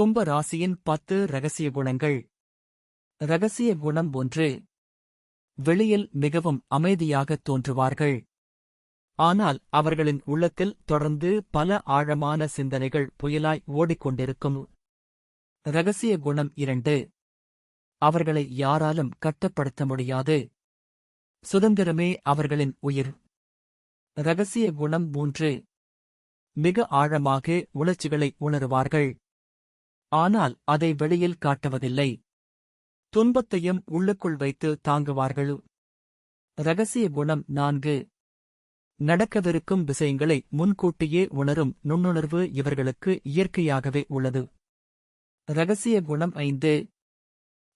கும்ப ராசியின் 10 ரகசிய குணங்கள். ரகசிய குணம் 1. வெளியில் மிகவும் அமைதியாகத் தோன்றுவார்கள். ஆனால் அவர்களின் உள்ளத்தில் தொடர்ந்து பல ஆழமான சிந்தனைகள் புயலாய் ஓடிக்கொண்டிருக்கும். ரகசிய குணம் 2. அவர்களை யாராலும் கட்டுப்படுத்த முடியாது. சுதந்திரமே அவர்களின் உயிர். ரகசிய குணம் 3. மிக ஆழமாக உணர்ச்சிகளை உணருவார்கள். ஆனால் அதை வெளியில் காட்டுவதில்லை. துன்பத்தையும் உள்ளுக்குள் வைத்து தாங்குவார்கள். ரகசிய குணம் 4. நடக்கவிருக்கும் விஷயங்களை முன்கூட்டியே உணரும் நுண்ணுணர்வு இவர்களுக்கு இயற்கையாகவே உள்ளது. ரகசிய குணம் 5.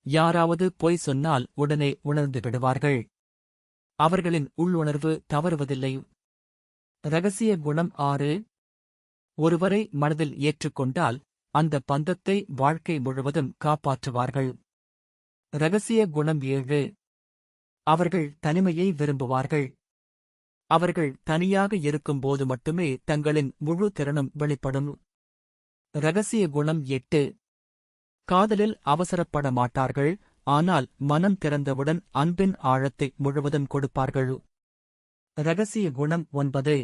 யாராவது பொய் சொன்னால் உடனே உணர்ந்து விடுவார்கள். அவர்களின் உள்ளுணர்வு தவறுவதில்லை. ரகசிய குணம் 6. ஒருவரை மனதில் ஏற்றுக்கொண்டால் அந்த பந்தத்தை வாழ்க்கை முழுவதும் காப்பாற்றுவார்கள். ரகசிய குணம் 7. அவர்கள் தனிமையை விரும்புவார்கள். அவர்கள் தனியாக இருக்கும்போது மட்டுமே தங்களின் முழு திறனும் வெளிப்படும். ரகசிய குணம் 8. காதலில் அவசரப்பட மாட்டார்கள், ஆனால் மனம் திறந்தவுடன் அன்பின் ஆழத்தை முழுவதும் கொடுப்பார்கள். ரகசிய குணம் 9.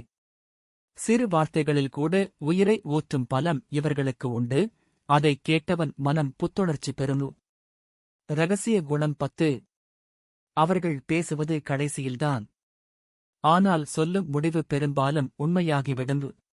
சிறு வார்த்தைகளில் கூட உயிரை ஊற்றும் பலம் இவர்களுக்கு உண்டு. அதை கேட்டவன் மனம் புத்துணர்ச்சி பெறும். ரகசிய குணம் 10. அவர்கள் பேசுவது கடைசியில்தான். ஆனால் சொல்லும் முடிவு பெரும்பாலும் உண்மையாகிவிடும்.